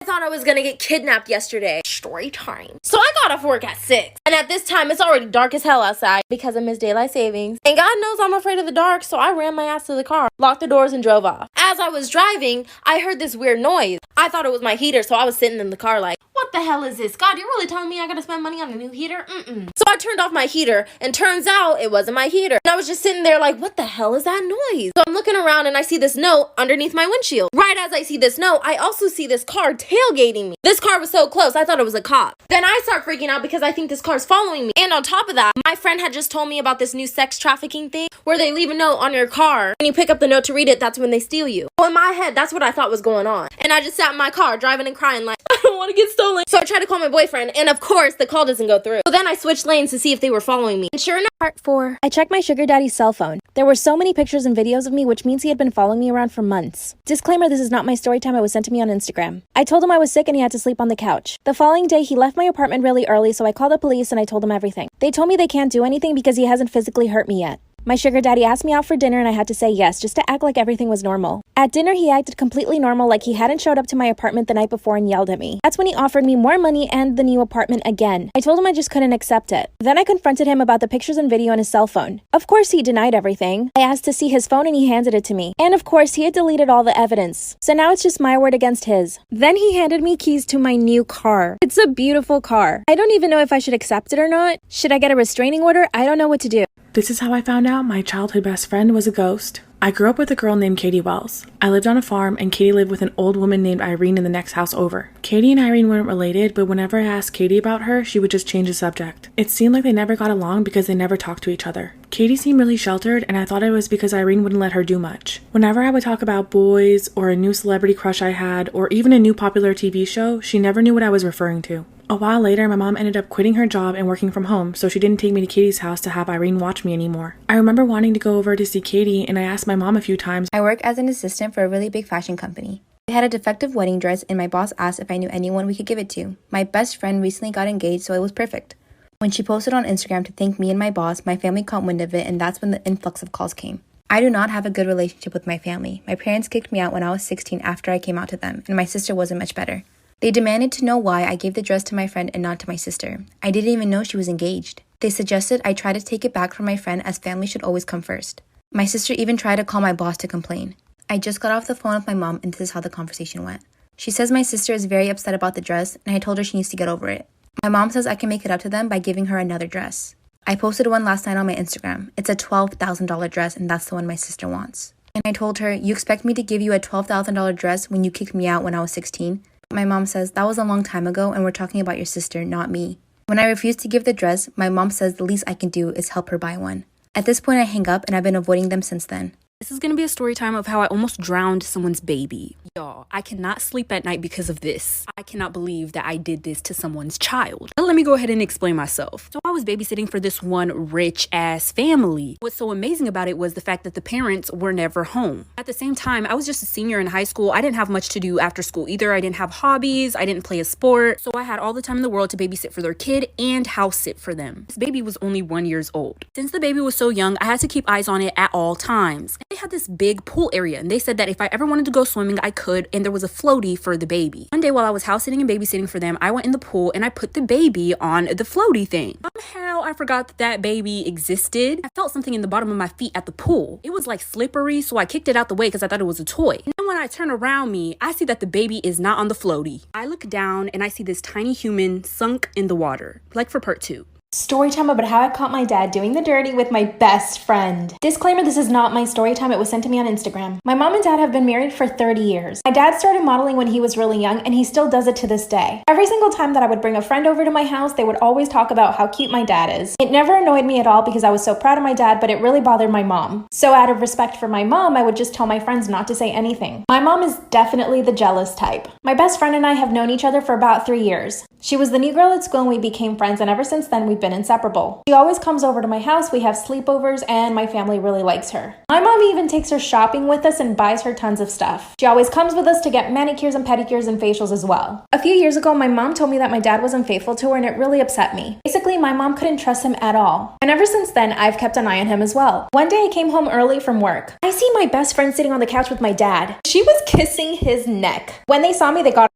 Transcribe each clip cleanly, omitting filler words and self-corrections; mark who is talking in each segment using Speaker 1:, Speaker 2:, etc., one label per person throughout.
Speaker 1: I thought I was gonna get kidnapped yesterday. Story time. So I got off work at 6. And at this time, it's already dark as hell outside because I missed daylight savings. And God knows I'm afraid of the dark, so I ran my ass to the car, locked the doors, and drove off. As I was driving, I heard this weird noise. I thought it was my heater, so I was sitting in the car like, what the hell is this? God, you're really telling me I gotta spend money on a new heater? So I turned off my heater, and turns out it wasn't my heater. And I was just sitting there like, what the hell is that noise? So I'm looking around and I see this note underneath my windshield. Right as I see this note, I also see this car tailgating me. This car was so close, I thought it was a cop. Then I start freaking out because I think this car's following me. And on top of that, my friend had just told me about this new sex trafficking thing where they leave a note on your car. When you pick up the note to read it, that's when they steal you. So in my head, that's what I thought was going on. And I just sat in my car driving and crying like, I don't want to get stolen. So I tried to call my boyfriend, and of course, the call doesn't go through. So then I switched lanes to see if they were following me. And sure enough,
Speaker 2: Part 4. I checked my sugar daddy's cell phone. There were so many pictures and videos of me, which means he had been following me around for months. Disclaimer, this is not my story time. It was sent to me on Instagram. I told him I was sick and he had to sleep on the couch. The following day, he left my apartment really early, so I called the police and I told them everything. They told me they can't do anything because he hasn't physically hurt me yet. My sugar daddy asked me out for dinner and I had to say yes, just to act like everything was normal. At dinner, he acted completely normal, like he hadn't showed up to my apartment the night before and yelled at me. That's when he offered me more money and the new apartment again. I told him I just couldn't accept it. Then I confronted him about the pictures and video on his cell phone. Of course, he denied everything. I asked to see his phone and he handed it to me. And of course, he had deleted all the evidence. So now it's just my word against his. Then he handed me keys to my new car. It's a beautiful car. I don't even know if I should accept it or not. Should I get a restraining order? I don't know what to do.
Speaker 3: This is how I found out my childhood best friend was a ghost. I grew up with a girl named Katie Wells. I lived on a farm and Katie lived with an old woman named Irene in the next house over. Katie and Irene weren't related, but whenever I asked Katie about her, she would just change the subject. It seemed like they never got along because they never talked to each other. Katie seemed really sheltered and I thought it was because Irene wouldn't let her do much. Whenever I would talk about boys or a new celebrity crush I had or even a new popular TV show, she never knew what I was referring to. A while later, my mom ended up quitting her job and working from home, so she didn't take me to Katie's house to have Irene watch me anymore. I remember wanting to go over to see Katie, and I asked my mom a few times.
Speaker 4: I work as an assistant for a really big fashion company. I had a defective wedding dress, and my boss asked if I knew anyone we could give it to. My best friend recently got engaged, so it was perfect. When she posted on Instagram to thank me and my boss, my family caught wind of it, and that's when the influx of calls came. I do not have a good relationship with my family. My parents kicked me out when I was 16 after I came out to them, and my sister wasn't much better. They demanded to know why I gave the dress to my friend and not to my sister. I didn't even know she was engaged. They suggested I try to take it back from my friend as family should always come first. My sister even tried to call my boss to complain. I just got off the phone with my mom and this is how the conversation went. She says my sister is very upset about the dress and I told her she needs to get over it. My mom says I can make it up to them by giving her another dress. I posted one last night on my Instagram. It's a $12,000 dress and that's the one my sister wants. And I told her, you expect me to give you a $12,000 dress when you kicked me out when I was 16? My mom says, that was a long time ago and we're talking about your sister, not me. When I refused to give the dress, my mom says the least I can do is help her buy one. At this point, I hang up and I've been avoiding them since then.
Speaker 5: This is gonna be a story time of how I almost drowned someone's baby. Y'all, I cannot sleep at night because of this. I cannot believe that I did this to someone's child. But let me go ahead and explain myself. So I was babysitting for this one rich ass family. What's so amazing about it was the fact that the parents were never home. At the same time, I was just a senior in high school. I didn't have much to do after school either. I didn't have hobbies. I didn't play a sport. So I had all the time in the world to babysit for their kid and house sit for them. This baby was only 1 year old. Since the baby was so young, I had to keep eyes on it at all times. They had this big pool area and they said that if I ever wanted to go swimming, I could, and there was a floaty for the baby. One day while I was house sitting and babysitting for them, I went in the pool and I put the baby on the floaty thing. Somehow I forgot that that baby existed. I felt something in the bottom of my feet at the pool. It was like slippery, so I kicked it out the way because I thought it was a toy. And then when I turn around me, I see that the baby is not on the floaty. I look down and I see this tiny human sunk in the water, like for part 2.
Speaker 2: Story time about how I caught my dad doing the dirty with my best friend. Disclaimer, this is not my story time. It was sent to me on Instagram. My mom and dad have been married for 30 years. My dad started modeling when he was really young and he still does it to this day. Every single time that I would bring a friend over to my house, they would always talk about how cute my dad is. It never annoyed me at all because I was so proud of my dad, but it really bothered my mom. So out of respect for my mom, I would just tell my friends not to say anything. My mom is definitely the jealous type. My best friend and I have known each other for about 3 years. She was the new girl at school and we became friends, and ever since then we've been inseparable. She always comes over to my house, we have sleepovers, and my family really likes her. My mom even takes her shopping with us and buys her tons of stuff. She always comes with us to get manicures and pedicures and facials as well. A few years ago, my mom told me that my dad was unfaithful to her and it really upset me. Basically, my mom couldn't trust him at all. And ever since then, I've kept an eye on him as well. One day I came home early from work. I see my best friend sitting on the couch with my dad. She was kissing his neck. When they saw me, they got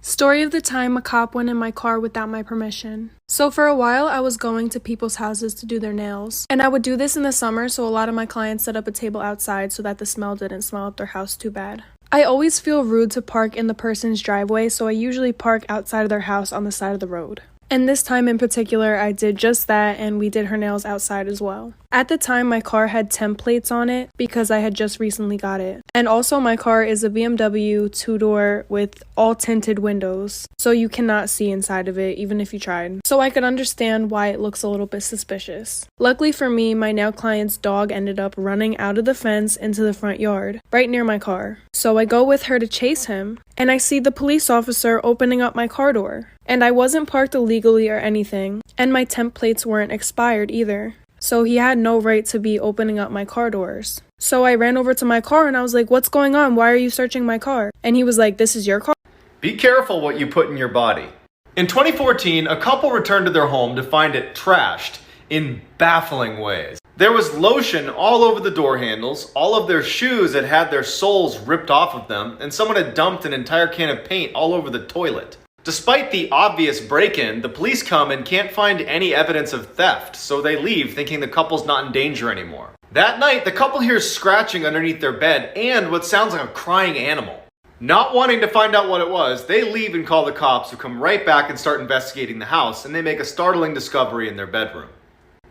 Speaker 6: Story of the time a cop went in my car without my permission. So for a while, I was going to people's houses to do their nails. And I would do this in the summer, so a lot of my clients set up a table outside so that the smell didn't smell up their house too bad. I always feel rude to park in the person's driveway, so I usually park outside of their house on the side of the road. And this time in particular, I did just that, and we did her nails outside as well. At the time, my car had temp plates on it because I had just recently got it. And also, my car is a BMW 2-door with all tinted windows, so you cannot see inside of it even if you tried. So I could understand why it looks a little bit suspicious. Luckily for me, my nail client's dog ended up running out of the fence into the front yard, right near my car. So I go with her to chase him, and I see the police officer opening up my car door. And I wasn't parked illegally or anything, and my temp plates weren't expired either. So he had no right to be opening up my car doors. So I ran over to my car and I was like, "What's going on? Why are you searching my car?" And he was like, "This is your car?"
Speaker 7: Be careful what you put in your body. In 2014, a couple returned to their home to find it trashed in baffling ways. There was lotion all over the door handles, all of their shoes had had their soles ripped off of them, and someone had dumped an entire can of paint all over the toilet. Despite the obvious break-in, the police come and can't find any evidence of theft, so they leave thinking the couple's not in danger anymore. That night, the couple hears scratching underneath their bed and what sounds like a crying animal. Not wanting to find out what it was, they leave and call the cops, who come right back and start investigating the house, and they make a startling discovery in their bedroom.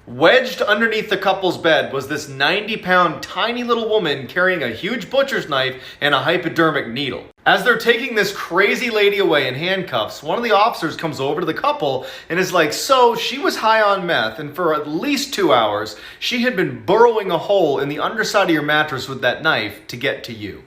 Speaker 7: Wedged underneath the couple's bed was this 90-pound tiny little woman carrying a huge butcher's knife and a hypodermic needle. As they're taking this crazy lady away in handcuffs, one of the officers comes over to the couple and is like, "So she was high on meth, and for at least 2 hours, she had been burrowing a hole in the underside of your mattress with that knife to get to you."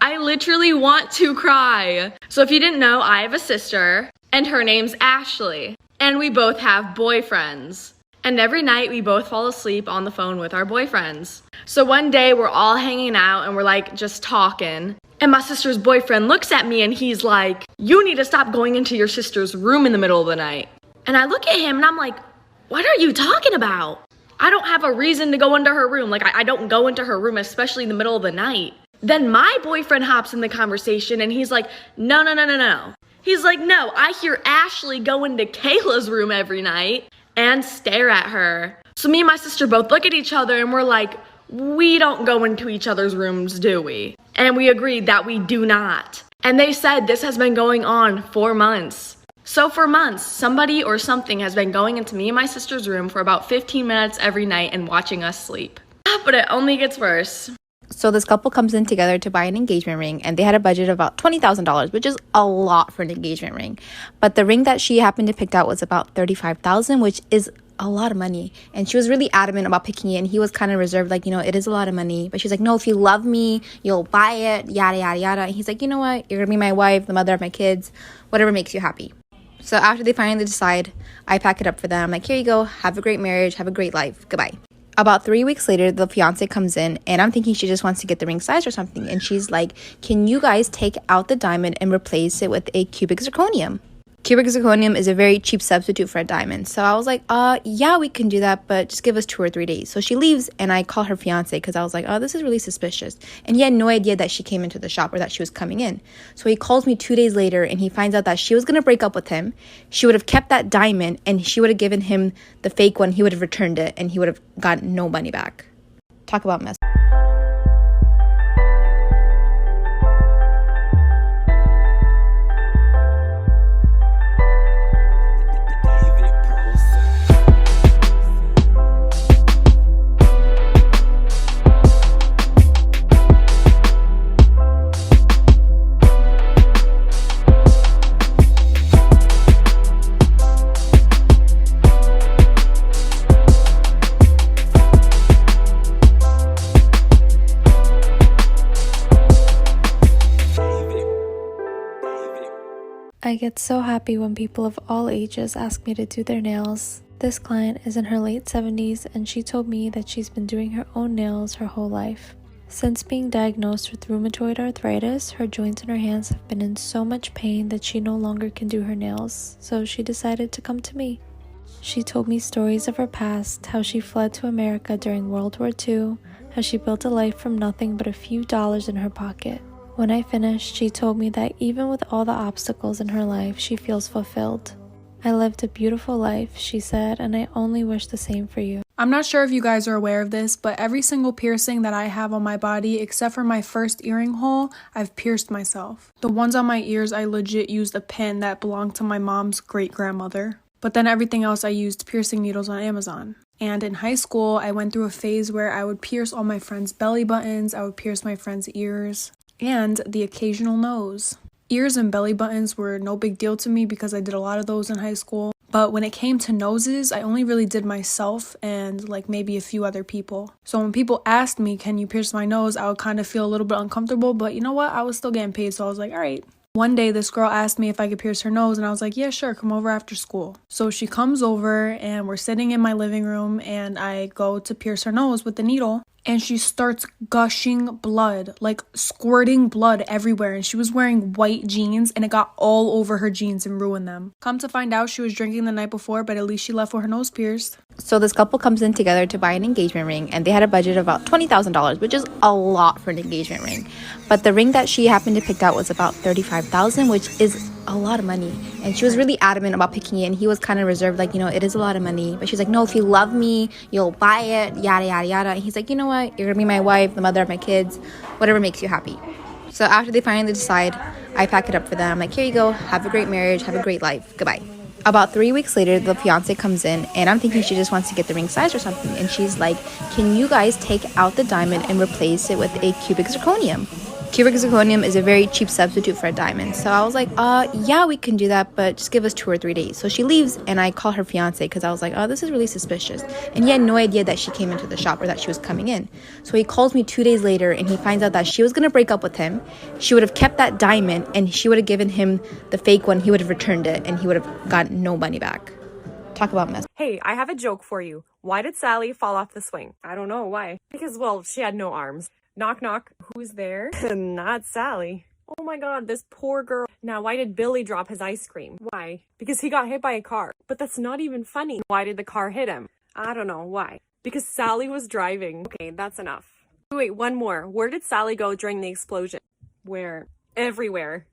Speaker 8: I literally want to cry. So if you didn't know, I have a sister, and her name's Ashley. And we both have boyfriends. And every night we both fall asleep on the phone with our boyfriends. So one day we're all hanging out and we're like just talking. And my sister's boyfriend looks at me and he's like, "You need to stop going into your sister's room in the middle of the night." And I look at him and I'm like, "What are you talking about? I don't have a reason to go into her room. Like I don't go into her room, especially in the middle of the night." Then my boyfriend hops in the conversation and he's like, No. He's like, "No, I hear Ashley go into Kayla's room every night and stare at her." So me and my sister both look at each other and we're like, "We don't go into each other's rooms, do we?" And we agreed that we do not. And they said this has been going on for months. So for months, somebody or something has been going into me and my sister's room for about 15 minutes every night and watching us sleep. But it only gets worse.
Speaker 4: So this couple comes in together to buy an engagement ring, and they had a budget of about $20,000, which is a lot for an engagement ring. But the ring that she happened to pick out was about $35,000, which is a lot of money. And she was really adamant about picking it, and he was kind of reserved, like, it is a lot of money. But she's like, "No, if you love me, you'll buy it, yada, yada, yada." And he's like, "You know what? You're gonna be my wife, the mother of my kids, whatever makes you happy." So after they finally decide, I pack it up for them. I'm like, "Here you go. Have a great marriage. Have a great life. Goodbye." About 3 weeks later, the fiance comes in, and I'm thinking she just wants to get the ring size or something. And she's like, "Can you guys take out the diamond and replace it with a cubic zirconium?" Cubic zirconium is a very cheap substitute for a diamond. So I was like, yeah, we can do that, but just give us 2 or 3 days. So she leaves, and I call her fiance because I was like, "Oh, this is really suspicious." And he had no idea that she came into the shop or that she was coming in. So he calls me 2 days later, and he finds out that she was going to break up with him. She would have kept that diamond, and she would have given him the fake one. He would have returned it, and he would have gotten no money back. Talk about mess.
Speaker 9: I get so happy when people of all ages ask me to do their nails. This client is in her late 70s and she told me that she's been doing her own nails her whole life. Since being diagnosed with rheumatoid arthritis, her joints and her hands have been in so much pain that she no longer can do her nails, so she decided to come to me. She told me stories of her past, how she fled to America during World War II, how she built a life from nothing but a few dollars in her pocket. When I finished, she told me that even with all the obstacles in her life, she feels fulfilled. I lived a beautiful life, she said, and I only wish the same for you.
Speaker 6: I'm not sure if you guys are aware of this, but every single piercing that I have on my body, except for my first earring hole, I've pierced myself. The ones on my ears, I legit used a pin that belonged to my mom's great-grandmother. But then everything else, I used piercing needles on Amazon. And in high school, I went through a phase where I would pierce all my friends' belly buttons, I would pierce my friends' ears, and the occasional nose. Ears and belly buttons were no big deal to me because I did a lot of those in high school. But when it came to noses, I only really did myself and like maybe a few other people. So when people asked me, can you pierce my nose, I would kind of feel a little bit uncomfortable. But you know what? I was still getting paid, so I was like, all right. One day, this girl asked me if I could pierce her nose, and I was like, yeah, sure, come over after school. So she comes over, and we're sitting in my living room, and I go to pierce her nose with the needle, and she starts gushing blood, like squirting blood everywhere, and she was wearing white jeans, and it got all over her jeans and ruined them. Come to find out, she was drinking the night before, but at least she left with her nose pierced.
Speaker 4: So this couple comes in together to buy an engagement ring, and they had a budget of about $20,000, which is a lot for an engagement ring. But the ring that she happened to pick out was about $35,000, which is a lot of money. And she was really adamant about picking it, and he was kind of reserved, like, you know, it is a lot of money. But she's like, no, if you love me, you'll buy it, yada, yada, yada. And he's like, you know what? You're gonna be my wife, the mother of my kids, whatever makes you happy. So after they finally decide, I pack it up for them. I'm like, here you go. Have a great marriage. Have a great life. Goodbye. About 3 weeks later, the fiance comes in, and I'm thinking she just wants to get the ring size or something. And she's like, can you guys take out the diamond and replace it with a cubic zirconium? Cubic zirconium is a very cheap substitute for a diamond. So I was like, yeah, we can do that, but just give us 2 or 3 days. So she leaves, and I call her fiance because I was like, oh, this is really suspicious. And he had no idea that she came into the shop or that she was coming in. So he calls me 2 days later, and he finds out that she was going to break up with him. She would have kept that diamond, and she would have given him the fake one. He would have returned it, and he would have gotten no money back. Talk about mess.
Speaker 10: Hey, I have a joke for you. Why did Sally fall off the swing? I don't know why. Because, well, she had no arms. Knock, knock. Who's there? Not Sally. Oh my god, this poor girl. Now, why did Billy drop his ice cream? Why? Because he got hit by a car. But that's not even funny. Why did the car hit him? I don't know. Why? Because Sally was driving. Okay, that's enough. Wait, one more. Where did Sally go during the explosion? Where? Everywhere.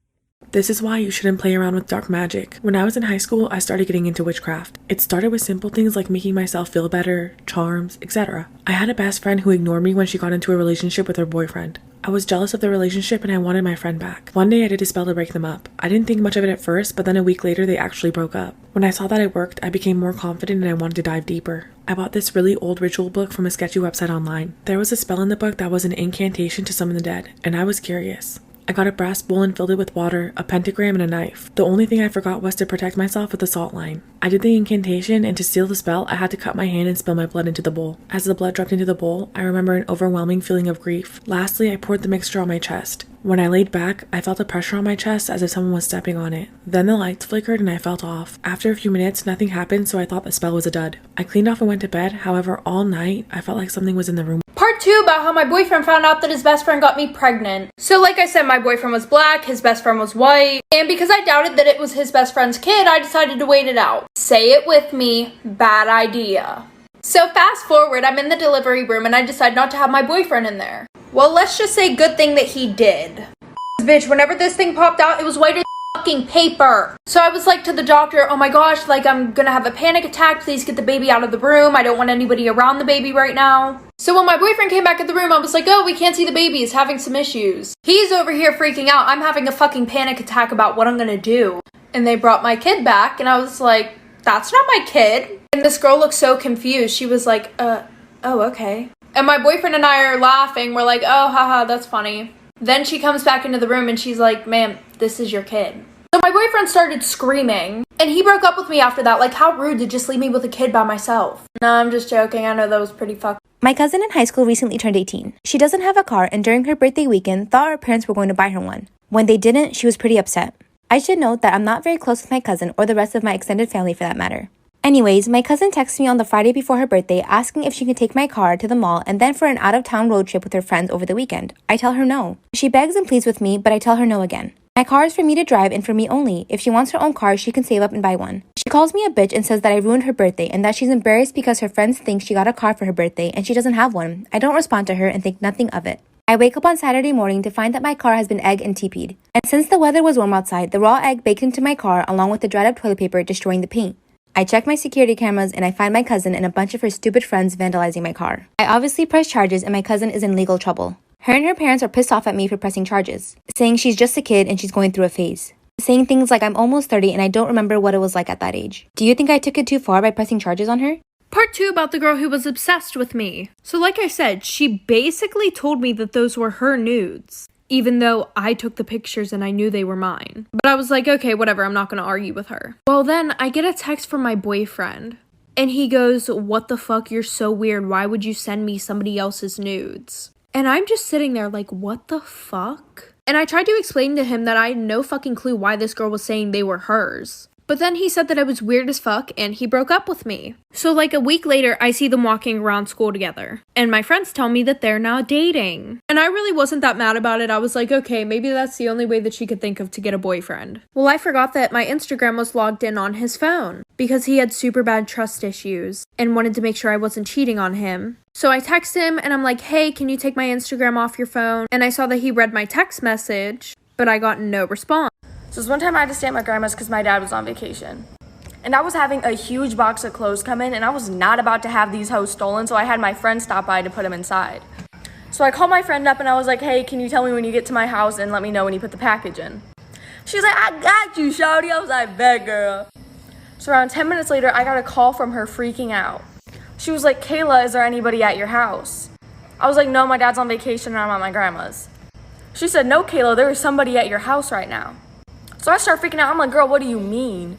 Speaker 3: This is why you shouldn't play around with dark magic. When I was in high school, I started getting into witchcraft. It started with simple things like making myself feel better, charms, etc. I had a best friend who ignored me when she got into a relationship with her boyfriend. I was jealous of the relationship and I wanted my friend back. One day I did a spell to break them up. I didn't think much of it at first, but then a week later they actually broke up. When I saw that it worked, I became more confident and I wanted to dive deeper. I bought this really old ritual book from a sketchy website online. There was a spell in the book that was an incantation to summon the dead, and I was curious. I got a brass bowl and filled it with water, a pentagram, and a knife. The only thing I forgot was to protect myself with a salt line. I did the incantation, and to seal the spell, I had to cut my hand and spill my blood into the bowl. As the blood dropped into the bowl, I remember an overwhelming feeling of grief. Lastly, I poured the mixture on my chest. When I laid back, I felt a pressure on my chest as if someone was stepping on it. Then the lights flickered and I felt off. After a few minutes, nothing happened, so I thought the spell was a dud. I cleaned off and went to bed. However, all night, I felt like something was in the room.
Speaker 2: Part 2 about how my boyfriend found out that his best friend got me pregnant. So like I said, my boyfriend was black, his best friend was white, and because I doubted that it was his best friend's kid, I decided to wait it out. Say it with me, bad idea. So fast forward, I'm in the delivery room and I decide not to have my boyfriend in there. Well, let's just say good thing that he did. Bitch, whenever this thing popped out, it was white as fucking paper. So I was like to the doctor, oh my gosh, like I'm gonna have a panic attack. Please get the baby out of the room. I don't want anybody around the baby right now. So when my boyfriend came back in the room, I was like, oh, we can't see the baby. He's having some issues. He's over here freaking out. I'm having a fucking panic attack about what I'm gonna do. And they brought my kid back and I was like, that's not my kid. And this girl looked so confused. She was like, oh, okay. And my boyfriend and I are laughing. We're like, oh, haha, that's funny. Then she comes back into the room and she's like, ma'am, this is your kid. So my boyfriend started screaming and he broke up with me after that. Like, how rude to just leave me with a kid by myself. No, I'm just joking. I know that was pretty fucked.
Speaker 4: My cousin in high school recently turned 18. She doesn't have a car and during her birthday weekend thought her parents were going to buy her one. When they didn't, she was pretty upset. I should note that I'm not very close with my cousin or the rest of my extended family for that matter. Anyways, my cousin texted me on the Friday before her birthday asking if she could take my car to the mall and then for an out-of-town road trip with her friends over the weekend. I tell her no. She begs and pleads with me, but I tell her no again. My car is for me to drive and for me only. If she wants her own car, she can save up and buy one. She calls me a bitch and says that I ruined her birthday and that she's embarrassed because her friends think she got a car for her birthday and she doesn't have one. I don't respond to her and think nothing of it. I wake up on Saturday morning to find that my car has been egg and TP'd. And since the weather was warm outside, the raw egg baked into my car along with the dried up toilet paper, destroying the paint. I check my security cameras and I find my cousin and a bunch of her stupid friends vandalizing my car. I obviously press charges and my cousin is in legal trouble. Her and her parents are pissed off at me for pressing charges, saying she's just a kid and she's going through a phase. Saying things like I'm almost 30 and I don't remember what it was like at that age. Do you think I took it too far by pressing charges on her?
Speaker 6: Part 2 about the girl who was obsessed with me. So like I said, she basically told me that those were her nudes, even though I took the pictures and I knew they were mine. But I was like, okay, whatever, I'm not gonna argue with her. Well, then I get a text from my boyfriend, and he goes, what the fuck, you're so weird, why would you send me somebody else's nudes? And I'm just sitting there like, what the fuck? And I tried to explain to him that I had no fucking clue why this girl was saying they were hers. But then he said that I was weird as fuck and he broke up with me. So like a week later, I see them walking around school together. And my friends tell me that they're now dating. And I really wasn't that mad about it. I was like, okay, maybe that's the only way that she could think of to get a boyfriend. Well, I forgot that my Instagram was logged in on his phone because he had super bad trust issues and wanted to make sure I wasn't cheating on him. So I text him and I'm like, hey, can you take my Instagram off your phone? And I saw that he read my text message, but I got no response.
Speaker 11: So this one time I had to stay at my grandma's because my dad was on vacation. And I was having a huge box of clothes come in and I was not about to have these hoes stolen, so I had my friend stop by to put them inside. So I called my friend up and I was like, hey, can you tell me when you get to my house and let me know when you put the package in? She's like, I got you, shawty. I was like, bet, girl. So around 10 minutes later, I got a call from her freaking out. She was like, Kayla, is there anybody at your house? I was like, no, my dad's on vacation and I'm at my grandma's. She said, no, Kayla, there is somebody at your house right now. So I start freaking out. I'm like, girl, what do you mean?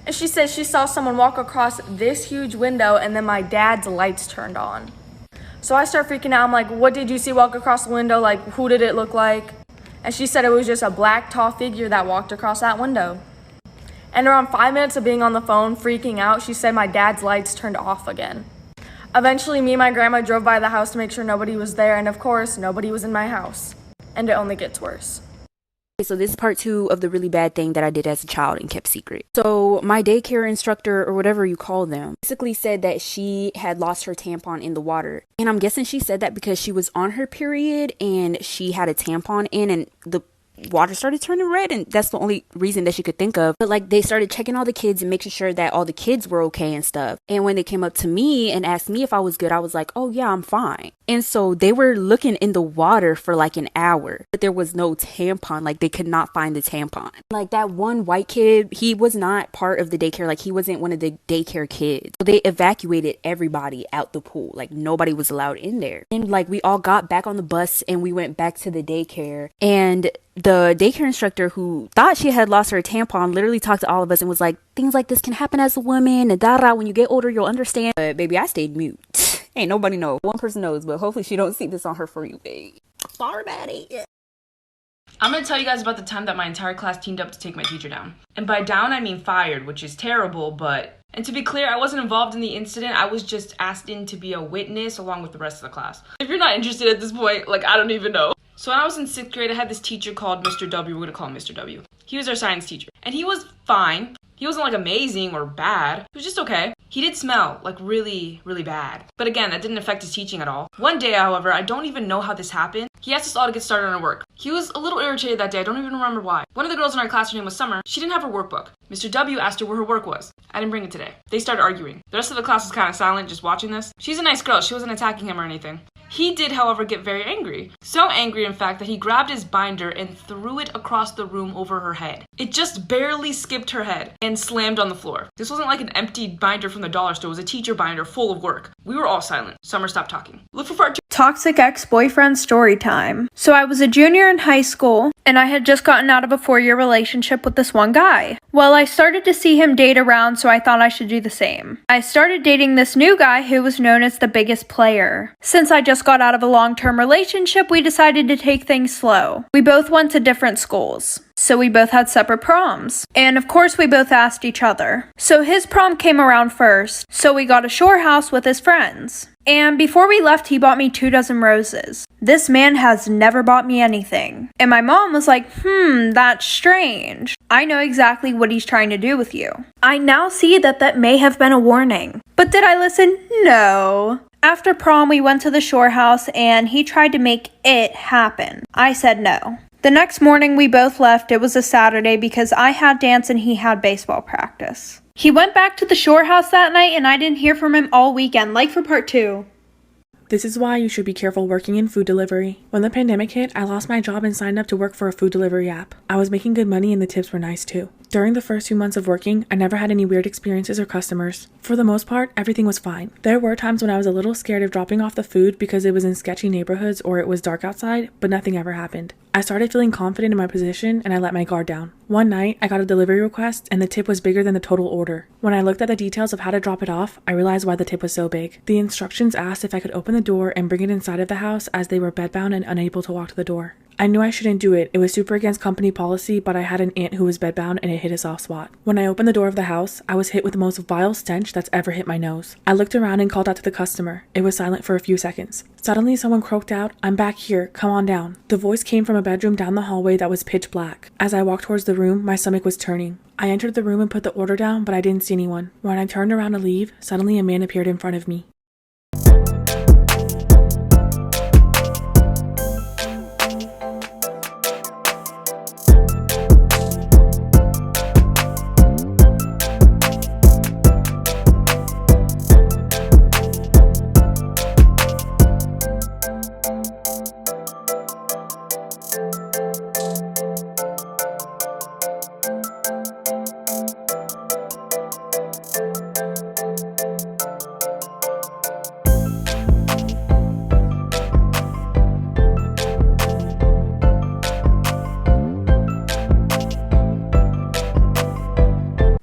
Speaker 11: And she said she saw someone walk across this huge window and then my dad's lights turned on. So I start freaking out. I'm like, what did you see walk across the window? Like, who did it look like? And she said it was just a black, tall figure that walked across that window. And around 5 minutes of being on the phone, freaking out, she said my dad's lights turned off again. Eventually, me and my grandma drove by the house to make sure nobody was there. And of course, nobody was in my house. And it only gets worse.
Speaker 5: So this is part 2 of the really bad thing that I did as a child and kept secret. So my daycare instructor, or whatever you call them, basically said that she had lost her tampon in the water. And I'm guessing she said that because she was on her period and she had a tampon in and the water started turning red, and that's the only reason that she could think of. But like, they started checking all the kids and making sure that all the kids were okay and stuff. And when they came up to me and asked me if I was good, I was like, oh yeah, I'm fine. And so they were looking in the water for like an hour, but there was no tampon. Like, they could not find the tampon. Like, that one white kid, he was not part of the daycare. Like, he wasn't one of the daycare kids. So they evacuated everybody out the pool. Like, nobody was allowed in there. And like, we all got back on the bus and we went back to the daycare, and the daycare instructor, who thought she had lost her tampon, literally talked to all of us and was like, things like this can happen as a woman, and when you get older, you'll understand. But baby, I stayed mute. Ain't nobody know. One person knows, but hopefully she don't see this on her For You page. Sorry, Maddie.
Speaker 12: I'm gonna tell you guys about the time that my entire class teamed up to take my teacher down. And by down, I mean fired, which is terrible, but... And to be clear, I wasn't involved in the incident. I was just asked in to be a witness along with the rest of the class. If you're not interested at this point, like, I don't even know. So when I was in 6th grade, I had this teacher called Mr. W. We're gonna call him Mr. W. He was our science teacher. And he was fine. He wasn't like amazing or bad. He was just okay. He did smell like really, really bad. But again, that didn't affect his teaching at all. One day, however, I don't even know how this happened. He asked us all to get started on our work. He was a little irritated that day. I don't even remember why. One of the girls in our class, her name was Summer. She didn't have her workbook. Mr. W asked her where her work was. I didn't bring it today. They started arguing. The rest of the class was kind of silent, just watching this. She's a nice girl. She wasn't attacking him or anything. He did, however, get very angry. So angry, in fact, that he grabbed his binder and threw it across the room over her head. It just barely skipped her head and slammed on the floor. This wasn't like an empty binder from the dollar store. It was a teacher binder full of work. We were all silent. Summer stopped talking. Look for part 2.
Speaker 6: Toxic ex-boyfriend story time. So I was a junior in high school, and I had just gotten out of a 4-year relationship with this one guy. Well, I started to see him date around, so I thought I should do the same. I started dating this new guy who was known as the biggest player. Since I just got out of a long-term relationship, we decided to take things slow. We both went to different schools, so we both had separate proms. And of course, we both asked each other. So his prom came around first, so we got a shore house with his friends. And before we left, he bought me 2 dozen roses. This man has never bought me anything. And my mom was like, that's strange. I know exactly what he's trying to do with you. I now see that may have been a warning. But did I listen? No.
Speaker 2: After prom, we went to the shore house and he tried to make it happen. I said no. The next morning, we both left. It was a Saturday because I had dance and he had baseball practice. He went back to the shore house that night and I didn't hear from him all weekend, like for part 2.
Speaker 3: This is why you should be careful working in food delivery. When the pandemic hit, I lost my job and signed up to work for a food delivery app. I was making good money and the tips were nice too. During the first few months of working, I never had any weird experiences or customers. For the most part, everything was fine. There were times when I was a little scared of dropping off the food because it was in sketchy neighborhoods or it was dark outside, but nothing ever happened. I started feeling confident in my position and I let my guard down. One night, I got a delivery request and the tip was bigger than the total order. When I looked at the details of how to drop it off, I realized why the tip was so big. The instructions asked if I could open the door and bring it inside of the house as they were bedbound and unable to walk to the door. I knew I shouldn't do it. It was super against company policy, but I had an aunt who was bedbound and it hit a soft spot. When I opened the door of the house, I was hit with the most vile stench that's ever hit my nose. I looked around and called out to the customer. It was silent for a few seconds. Suddenly, someone croaked out, "I'm back here, come on down." The voice came from a bedroom down the hallway that was pitch black. As I walked towards the room, my stomach was turning. I entered the room and put the order down, but I didn't see anyone. When I turned around to leave, suddenly a man appeared in front of me.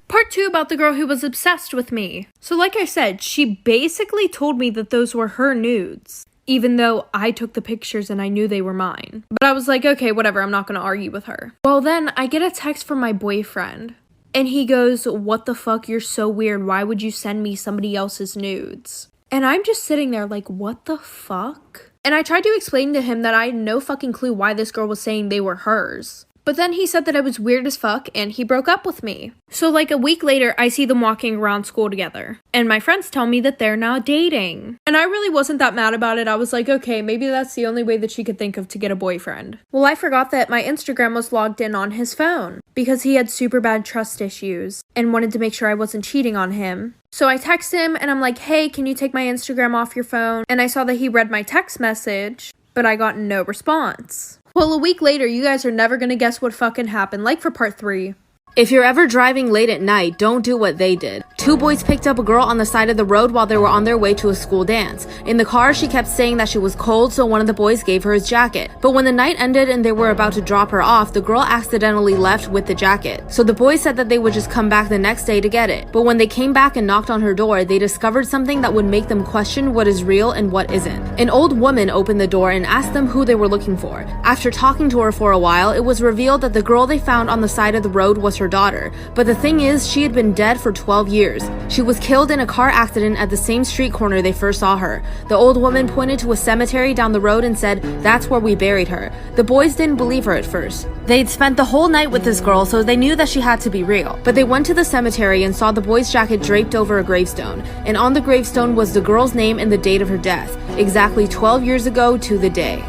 Speaker 2: Part 2 about the girl who was obsessed with me. So like I said, she basically told me that those were her nudes, even though I took the pictures and I knew they were mine. But I was like, okay, whatever, I'm not gonna argue with her. Well, then I get a text from my boyfriend and he goes, "What the fuck, you're so weird. Why would you send me somebody else's nudes?" And I'm just sitting there like, what the fuck? And I tried to explain to him that I had no fucking clue why this girl was saying they were hers. But then he said that I was weird as fuck and he broke up with me. So like a week later, I see them walking around school together. And my friends tell me that they're now dating. And I really wasn't that mad about it. I was like, okay, maybe that's the only way that she could think of to get a boyfriend. Well, I forgot that my Instagram was logged in on his phone because he had super bad trust issues and wanted to make sure I wasn't cheating on him. So I text him and I'm like, hey, can you take my Instagram off your phone? And I saw that he read my text message, but I got no response. Well, a week later, you guys are never gonna guess what fucking happened, like for part 3.
Speaker 5: If you're ever driving late at night, don't do what they did. Two boys picked up a girl on the side of the road while they were on their way to a school dance. In the car, she kept saying that she was cold, so one of the boys gave her his jacket. But when the night ended and they were about to drop her off, the girl accidentally left with the jacket. So the boys said that they would just come back the next day to get it. But when they came back and knocked on her door, they discovered something that would make them question what is real and what isn't. An old woman opened the door and asked them who they were looking for. After talking to her for a while, it was revealed that the girl they found on the side of the road was her daughter. But the thing is, she had been dead for 12 years. She was killed in a car accident at the same street corner they first saw her. The old woman pointed to a cemetery down the road and said, "That's where we buried her." The boys didn't believe her at first. They'd spent the whole night with this girl, so they knew that she had to be real. But they went to the cemetery and saw the boy's jacket draped over a gravestone. And on the gravestone was the girl's name and the date of her death, exactly 12 years ago to the day.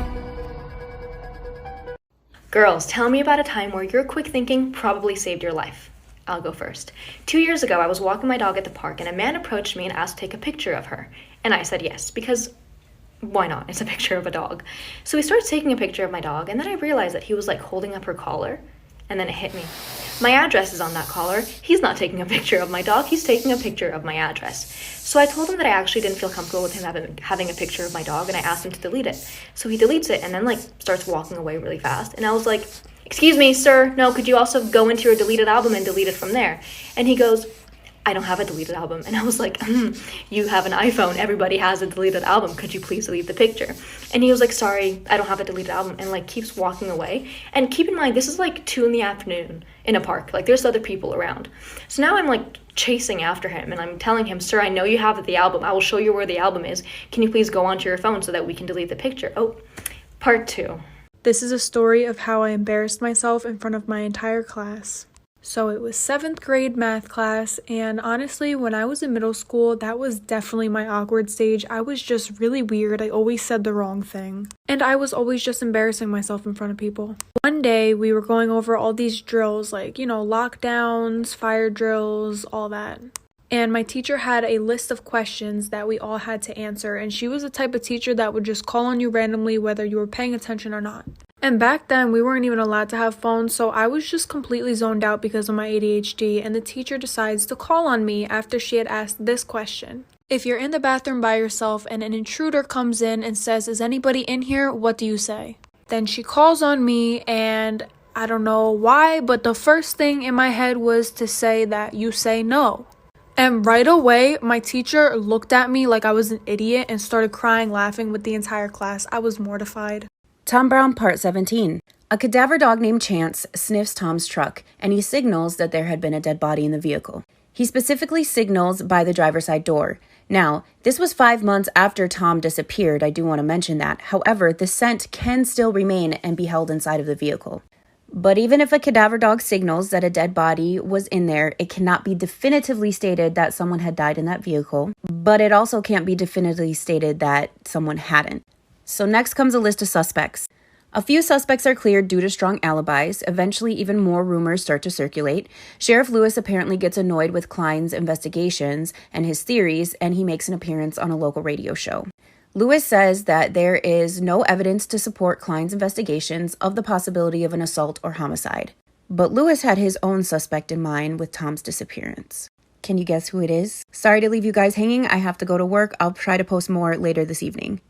Speaker 13: Girls, tell me about a time where your quick thinking probably saved your life. I'll go first. 2 years ago, I was walking my dog at the park and a man approached me and asked to take a picture of her. And I said yes, because why not? It's a picture of a dog. So he starts taking a picture of my dog, and then I realized that he was like holding up her collar, and then it hit me. My address is on that collar. He's not taking a picture of my dog, he's taking a picture of my address. So I told him that I actually didn't feel comfortable with him having a picture of my dog, and I asked him to delete it. So he deletes it and then like starts walking away really fast. And I was like, "Excuse me, sir, no, could you also go into your deleted album and delete it from there?" And he goes, "I don't have a deleted album." And I was like, "You have an iPhone, everybody has a deleted album, could you please delete the picture?" And he was like, "Sorry, I don't have a deleted album," and like keeps walking away. And keep in mind, this is like 2 PM in a park, like there's other people around. So now I'm like chasing after him and I'm telling him, "Sir, I know you have the album, I will show you where the album is, can you please go onto your phone so that we can delete the picture?" Oh, part 2.
Speaker 6: This is a story of how I embarrassed myself in front of my entire class. So it was 7th grade math class, and honestly, when I was in middle school, that was definitely my awkward stage. I was just really weird. I always said the wrong thing. And I was always just embarrassing myself in front of people. One day, we were going over all these drills, like, lockdowns, fire drills, all that. And my teacher had a list of questions that we all had to answer, and she was the type of teacher that would just call on you randomly whether you were paying attention or not. And back then, we weren't even allowed to have phones, so I was just completely zoned out because of my ADHD, and the teacher decides to call on me after she had asked this question. If you're in the bathroom by yourself and an intruder comes in and says, "Is anybody in here?" what do you say? Then she calls on me, and I don't know why, but the first thing in my head was to say that you say no. And right away, my teacher looked at me like I was an idiot and started crying, laughing with the entire class. I was mortified.
Speaker 5: Tom Brown, Part 17. A cadaver dog named Chance sniffs Tom's truck, and he signals that there had been a dead body in the vehicle. He specifically signals by the driver's side door. Now, this was 5 months after Tom disappeared, I do want to mention that. However, the scent can still remain and be held inside of the vehicle. But even if a cadaver dog signals that a dead body was in there, it cannot be definitively stated that someone had died in that vehicle, but it also can't be definitively stated that someone hadn't. So next comes a list of suspects. A few suspects are cleared due to strong alibis. Eventually, even more rumors start to circulate. Sheriff Lewis apparently gets annoyed with Klein's investigations and his theories, and he makes an appearance on a local radio show. Lewis says that there is no evidence to support Klein's investigations of the possibility of an assault or homicide. But Lewis had his own suspect in mind with Tom's disappearance. Can you guess who it is? Sorry to leave you guys hanging. I have to go to work. I'll try to post more later this evening.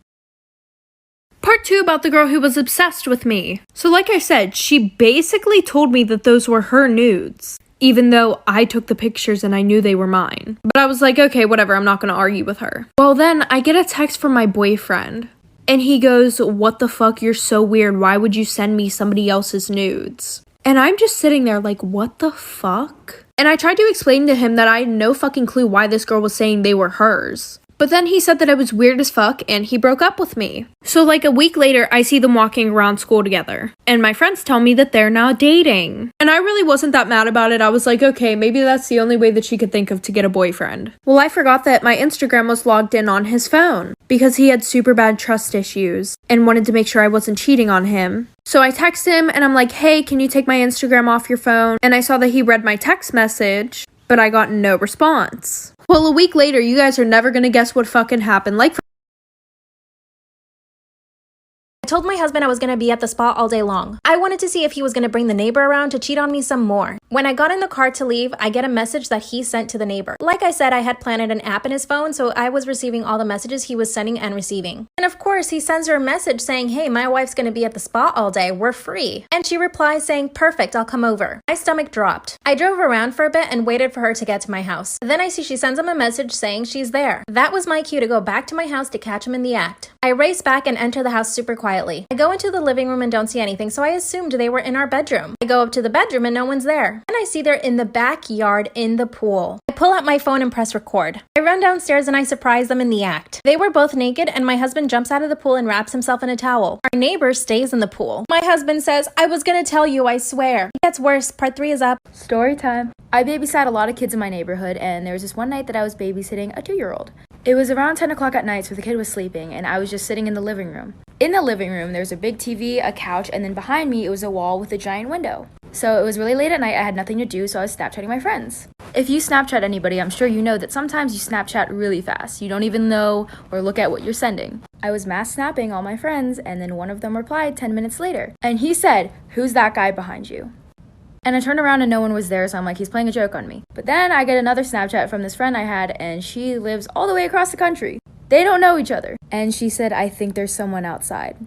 Speaker 2: Part 2 about the girl who was obsessed with me. So like I said, she basically told me that those were her nudes, even though I took the pictures and I knew they were mine. But I was like, okay, whatever, I'm not going to argue with her. Well, then I get a text from my boyfriend, and he goes, "What the fuck, you're so weird. Why would you send me somebody else's nudes?" And I'm just sitting there like, what the fuck? And I tried to explain to him that I had no fucking clue why this girl was saying they were hers. But then he said that I was weird as fuck and he broke up with me. So like a week later, I see them walking around school together. And my friends tell me that they're now dating. And I really wasn't that mad about it. I was like, okay, maybe that's the only way that she could think of to get a boyfriend. Well, I forgot that my Instagram was logged in on his phone because he had super bad trust issues and wanted to make sure I wasn't cheating on him. So I text him and I'm like, hey, can you take my Instagram off your phone? And I saw that he read my text message, but I got no response. Well, a week later, you guys are never gonna guess what fucking happened.
Speaker 1: I told my husband I was gonna be at the spa all day long. I wanted to see if he was gonna bring the neighbor around to cheat on me some more. When I got in the car to leave, I get a message that he sent to the neighbor. Like I said, I had planted an app in his phone, so I was receiving all the messages he was sending and receiving. And of course, he sends her a message saying, hey, my wife's gonna be at the spa all day, we're free. And she replies saying, perfect, I'll come over. My stomach dropped. I drove around for a bit and waited for her to get to my house. Then I see she sends him a message saying she's there. That was my cue to go back to my house to catch him in the act. I race back and enter the house super quietly. I go into the living room and don't see anything, so I assumed they were in our bedroom. I go up to the bedroom and no one's there. And I see they're in the backyard in the pool. I pull out my phone and press record. I run downstairs and I surprise them in the act. They were both naked and my husband jumps out of the pool and wraps himself in a towel. Our neighbor stays in the pool. My husband says, I was gonna tell you, I swear. It gets worse. Part 3 is up.
Speaker 4: Story time. I babysat a lot of kids in my neighborhood, and there was this one night that I was babysitting a 2-year-old. It was around 10 o'clock at night, so the kid was sleeping, and I was just sitting in the living room. In the living room, there was a big TV, a couch, and then behind me, it was a wall with a giant window. So it was really late at night, I had nothing to do, so I was Snapchatting my friends. If you Snapchat anybody, I'm sure you know that sometimes you Snapchat really fast. You don't even know or look at what you're sending. I was mass snapping all my friends, and then one of them replied 10 minutes later. And he said, who's that guy behind you? And I turned around and no one was there, so I'm like, he's playing a joke on me. But then I get another Snapchat from this friend I had, and she lives all the way across the country. They don't know each other. And she said, I think there's someone outside.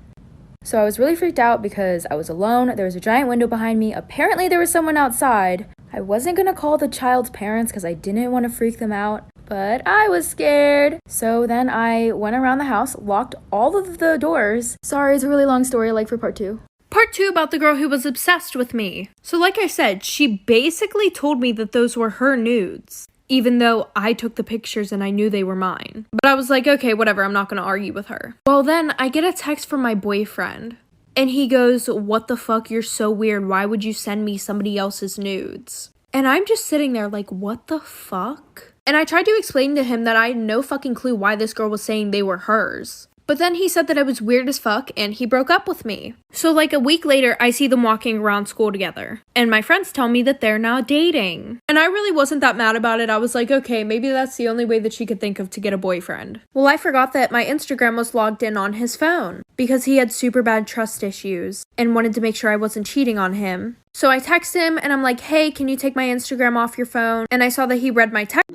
Speaker 4: So I was really freaked out because I was alone. There was a giant window behind me. Apparently there was someone outside. I wasn't gonna call the child's parents because I didn't want to freak them out, but I was scared. So then I went around the house, locked all of the doors. Sorry, it's a really long story, like for part 2.
Speaker 2: Part 2 about the girl who was obsessed with me. So like I said, she basically told me that those were her nudes, even though I took the pictures and I knew they were mine. But I was like, okay, whatever, I'm not gonna argue with her. Well, then I get a text from my boyfriend, and he goes, what the fuck, you're so weird, why would you send me somebody else's nudes? And I'm just sitting there like, what the fuck? And I tried to explain to him that I had no fucking clue why this girl was saying they were hers. But then he said that it was weird as fuck and he broke up with me. So like a week later, I see them walking around school together. And my friends tell me that they're now dating. And I really wasn't that mad about it. I was like, okay, maybe that's the only way that she could think of to get a boyfriend. Well, I forgot that my Instagram was logged in on his phone because he had super bad trust issues and wanted to make sure I wasn't cheating on him. So I text him and I'm like, hey, can you take my Instagram off your phone? And I saw that he read my text.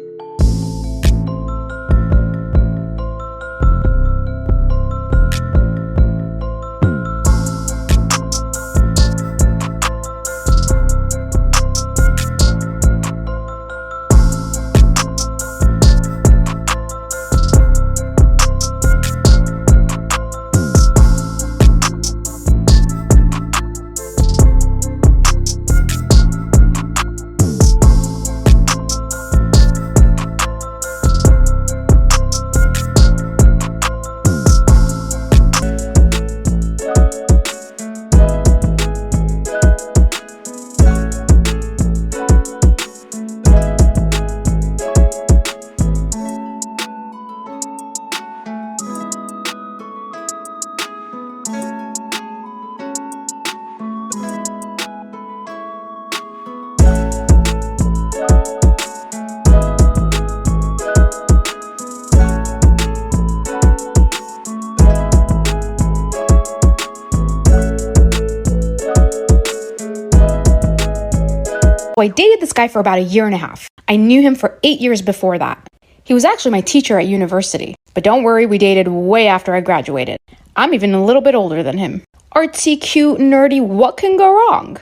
Speaker 14: I dated this guy for about a year and a half. I knew him for 8 years before that. He was actually my teacher at university. But don't worry, we dated way after I graduated. I'm even a little bit older than him. Artsy, cute, nerdy, what can go wrong?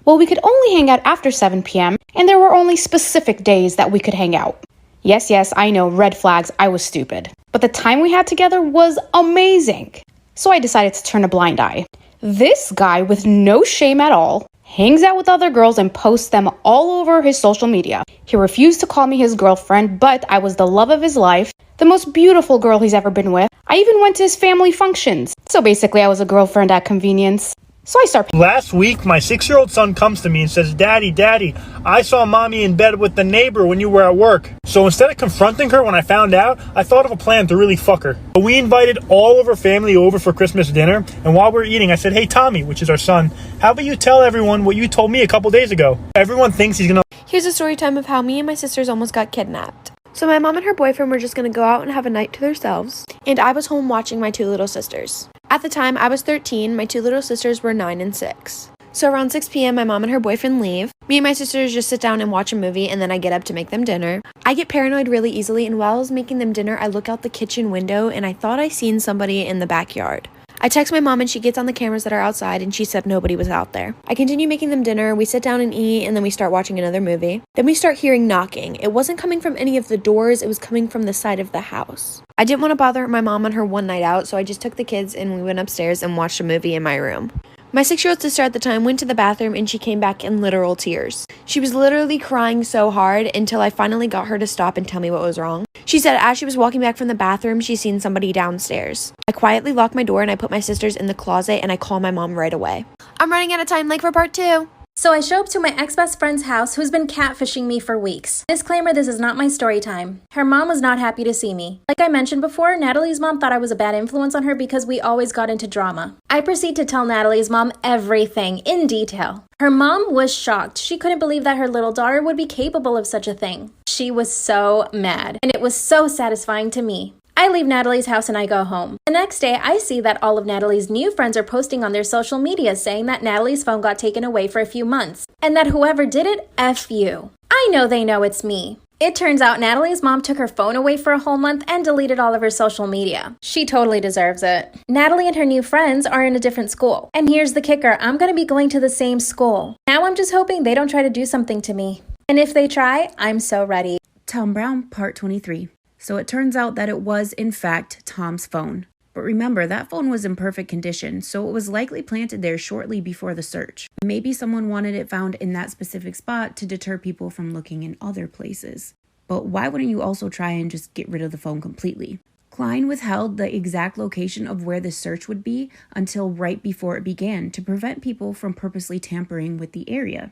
Speaker 14: Well, we could only hang out after 7 p.m., and there were only specific days that we could hang out. Yes, I know, red flags, I was stupid. But the time we had together was amazing. So I decided to turn a blind eye. This guy, with no shame at all, hangs out with other girls and posts them all over his social media. He refused to call me his girlfriend, but I was the love of his life, the most beautiful girl he's ever been with. I even went to his family functions. So basically, I was a girlfriend at convenience. So I start.
Speaker 15: Last week, my 6-year-old son comes to me and says, Daddy, I saw mommy in bed with the neighbor when you were at work. So instead of confronting her when I found out, I thought of a plan to really fuck her. We invited all of her family over for Christmas dinner, and while we were eating, I said, hey, Tommy, which is our son, how about you tell everyone what you told me a couple days ago? Everyone thinks he's gonna...
Speaker 2: Here's a story time of how me and my sisters almost got kidnapped. So my mom and her boyfriend were just going to go out and have a night to themselves, and I was home watching my 2 little sisters. At the time, I was 13, my 2 little sisters were 9 and 6. So around 6 p.m., my mom and her boyfriend leave. Me and my sisters just sit down and watch a movie, and then I get up to make them dinner. I get paranoid really easily, and while I was making them dinner, I look out the kitchen window, and I thought I seen somebody in the backyard. I text my mom and she gets on the cameras that are outside and she said nobody was out there. I continue making them dinner, we sit down and eat, and then we start watching another movie. Then we start hearing knocking. It wasn't coming from any of the doors, it was coming from the side of the house. I didn't want to bother my mom on her one night out, so I just took the kids and we went upstairs and watched a movie in my room. My 6-year-old sister at the time went to the bathroom and she came back in literal tears. She was literally crying so hard until I finally got her to stop and tell me what was wrong. She said as she was walking back from the bathroom, she seen somebody downstairs. I quietly locked my door and I put my sisters in the closet and I call my mom right away. I'm running out of time, like for part 2.
Speaker 1: So I show up to my ex-best friend's house who's been catfishing me for weeks. Disclaimer, this is not my story time. Her mom was not happy to see me. Like I mentioned before, Natalie's mom thought I was a bad influence on her because we always got into drama. I proceed to tell Natalie's mom everything in detail. Her mom was shocked. She couldn't believe that her little daughter would be capable of such a thing. She was so mad, and it was so satisfying to me. I leave Natalie's house and I go home. The next day, I see that all of Natalie's new friends are posting on their social media saying that Natalie's phone got taken away for a few months, and that whoever did it, F you. I know they know it's me. It turns out Natalie's mom took her phone away for a whole month and deleted all of her social media. She totally deserves it. Natalie and her new friends are in a different school. And here's the kicker, I'm gonna be going to the same school. Now I'm just hoping they don't try to do something to me. And if they try, I'm so ready.
Speaker 5: Tom Brown, part 23. So it turns out that it was, in fact, Tom's phone. But remember, that phone was in perfect condition, so it was likely planted there shortly before the search. Maybe someone wanted it found in that specific spot to deter people from looking in other places. But why wouldn't you also try and just get rid of the phone completely? Klein withheld the exact location of where the search would be until right before it began to prevent people from purposely tampering with the area.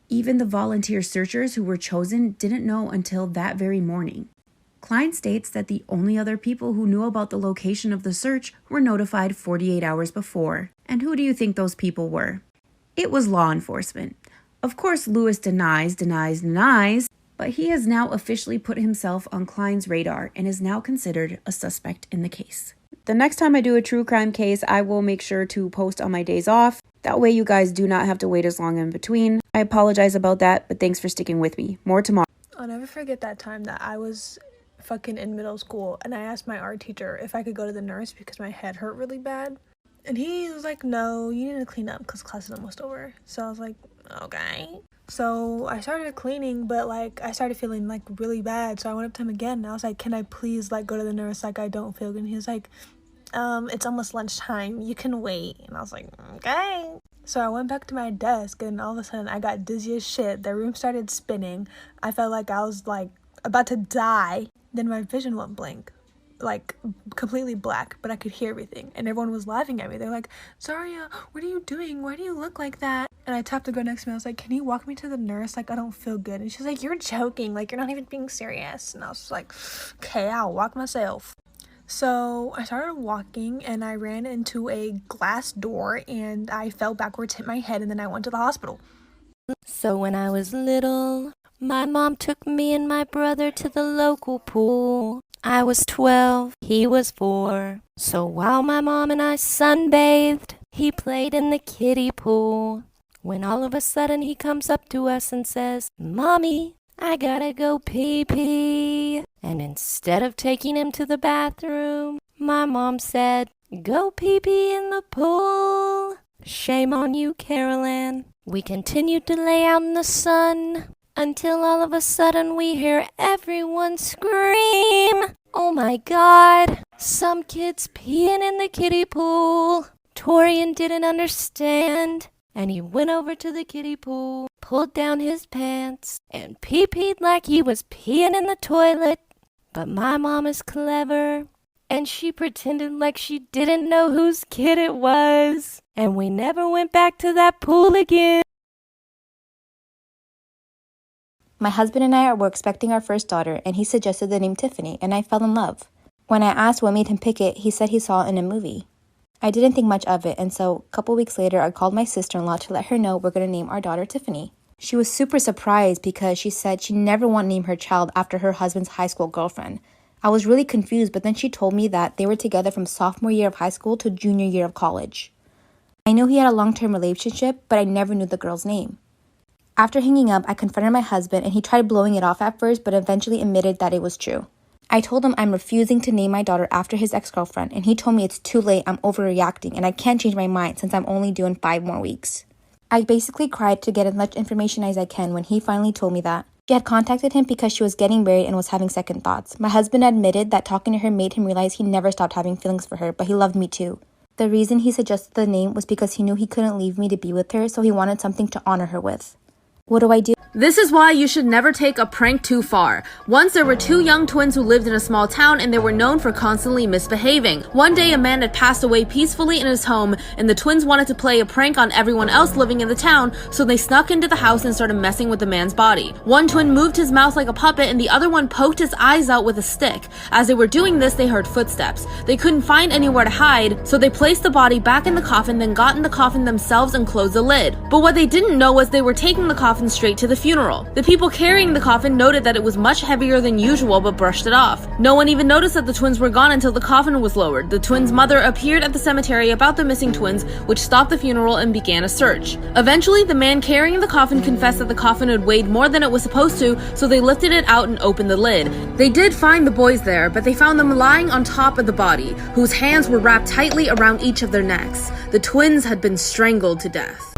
Speaker 16: Even the volunteer searchers who were chosen didn't know until that very morning. Klein states that the only other people who knew about the location of the search were notified 48 hours before. And who do you think those people were? It was law enforcement. Of course, Lewis denies, but he has now officially put himself on Klein's radar and is now considered a suspect in the case. The next time I do a true crime case, I will make sure to post on my days off. That way you guys do not have to wait as long in between. I apologize about that, but thanks for sticking with me. More tomorrow.
Speaker 6: I'll never forget that time that I was fucking in middle school and I asked my art teacher if I could go to the nurse because my head hurt really bad. And he was like, no, you need to clean up because class is almost over. So I was like, okay. So I started cleaning, but like I started feeling like really bad. So I went up to him again and I was like, can I please like go to the nurse? Like I don't feel good. And he was like, it's almost lunchtime. You can wait. And I was like, okay. So I went back to my desk and all of a sudden I got dizzy as shit. The room started spinning. I felt like I was like about to die. Then my vision went blank, like completely black, but I could hear everything. And everyone was laughing at me. They're like, Zaria, what are you doing? Why do you look like that? And I tapped the girl next to me. I was like, can you walk me to the nurse? Like, I don't feel good. And she's like, you're joking. Like, you're not even being serious. And I was just like, okay, I'll walk myself. So I started walking and I ran into a glass door and I fell backwards, hit my head, and then I went to the hospital.
Speaker 17: So when I was little, my mom took me and my brother to the local pool. I was 12, he was 4. So while my mom and I sunbathed, he played in the kiddie pool. When all of a sudden he comes up to us and says, Mommy, I gotta go pee-pee. And instead of taking him to the bathroom, my mom said, go pee-pee in the pool. Shame on you, Carolyn. We continued to lay out in the sun until all of a sudden we hear everyone scream. Oh my God, some kids peeing in the kiddie pool. Torian didn't understand, and he went over to the kiddie pool, pulled down his pants, and pee-peed like he was peeing in the toilet. But my mom is clever, and she pretended like she didn't know whose kid it was, and we never went back to that pool again.
Speaker 4: My husband and I were expecting our first daughter, and he suggested the name Tiffany, and I fell in love. When I asked what made him pick it, he said he saw it in a movie. I didn't think much of it, and so a couple weeks later, I called my sister-in-law to let her know we're going to name our daughter Tiffany. She was super surprised because she said she never wanted to name her child after her husband's high school girlfriend. I was really confused, but then she told me that they were together from sophomore year of high school to junior year of college. I knew he had a long-term relationship, but I never knew the girl's name. After hanging up, I confronted my husband, and he tried blowing it off at first, but eventually admitted that it was true. I told him I'm refusing to name my daughter after his ex-girlfriend, and he told me it's too late, I'm overreacting, and I can't change my mind since I'm only due in 5 more weeks. I basically cried to get as much information as I can when he finally told me that she had contacted him because she was getting married and was having second thoughts. My husband admitted that talking to her made him realize he never stopped having feelings for her, but he loved me too. The reason he suggested the name was because he knew he couldn't leave me to be with her, so he wanted something to honor her with. What do I do?
Speaker 18: This is why you should never take a prank too far. Once there were 2 young twins who lived in a small town and they were known for constantly misbehaving. One day a man had passed away peacefully in his home and the twins wanted to play a prank on everyone else living in the town, so they snuck into the house and started messing with the man's body. One twin moved his mouth like a puppet and the other one poked his eyes out with a stick. As they were doing this, they heard footsteps. They couldn't find anywhere to hide, so they placed the body back in the coffin, then got in the coffin themselves and closed the lid. But what they didn't know was they were taking the coffin straight to the funeral. The people carrying the coffin noted that it was much heavier than usual but brushed it off. No one even noticed that the twins were gone until the coffin was lowered. The twins' mother appeared at the cemetery about the missing twins, which stopped the funeral and began a search. Eventually, the man carrying the coffin confessed that the coffin had weighed more than it was supposed to, so they lifted it out and opened the lid. They did find the boys there, but they found them lying on top of the body, whose hands were wrapped tightly around each of their necks. The twins had been strangled to death.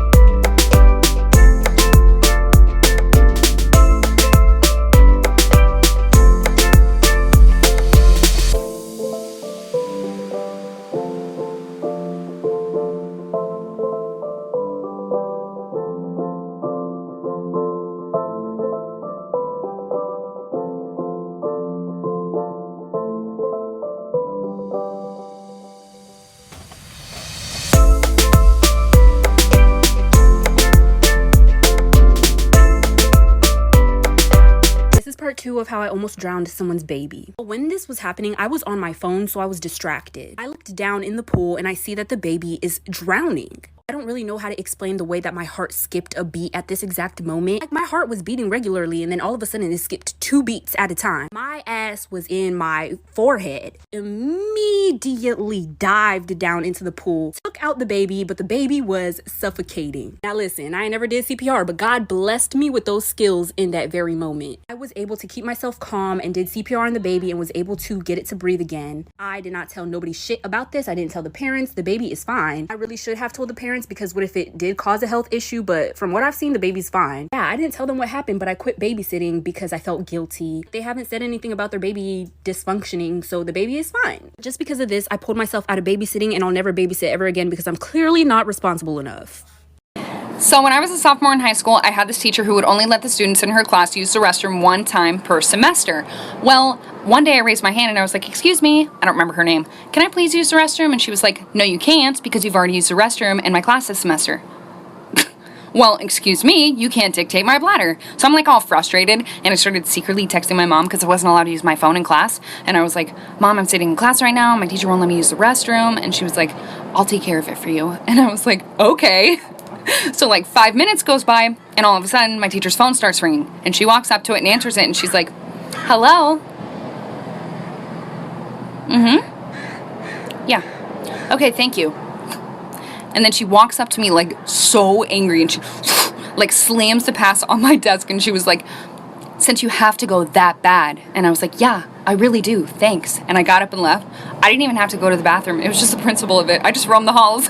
Speaker 5: is part 2 of how I almost drowned someone's baby. When this was happening, I was on my phone, so I was distracted. I looked down in the pool and I see that the baby is drowning. I don't really know how to explain the way that my heart skipped a beat at this exact moment. Like, my heart was beating regularly, and then all of a sudden it skipped 2 beats at a time. My ass was in my forehead. Immediately dived down into the pool, took out the baby, but the baby was suffocating. Now listen, I never did CPR, but God blessed me with those skills in that very moment. I was able to keep myself calm and did CPR on the baby and was able to get it to breathe again. I did not tell nobody shit about this. I didn't tell the parents. The baby is fine. I really should have told the parents, because what if it did cause a health issue? But from what I've seen, the baby's fine. Yeah, I didn't tell them what happened, but I quit babysitting because I felt guilty. They haven't said anything about their baby dysfunctioning, so the baby is fine. Just because of this, I pulled myself out of babysitting, and I'll never babysit ever again because I'm clearly not responsible enough.
Speaker 19: So when I was a sophomore in high school, I had this teacher who would only let the students in her class use the restroom one time per semester. Well, one day I raised my hand and I was like, excuse me, I don't remember her name, can I please use the restroom? And she was like, no, you can't, because you've already used the restroom in my class this semester. Well, excuse me, you can't dictate my bladder. So I'm like all frustrated, and I started secretly texting my mom because I wasn't allowed to use my phone in class. And I was like, Mom, I'm sitting in class right now, my teacher won't let me use the restroom. And she was like, I'll take care of it for you. And I was like, okay. So like 5 minutes goes by, and all of a sudden my teacher's phone starts ringing, and she walks up to it and answers it, and she's like, hello? Yeah. Okay, thank you. And then she walks up to me like so angry, and she like slams the pass on my desk, and she was like, since you have to go that bad. And I was like, yeah, I really do, thanks. And I got up and left. I didn't even have to go to the bathroom. It was just the principle of it. I just roamed the halls.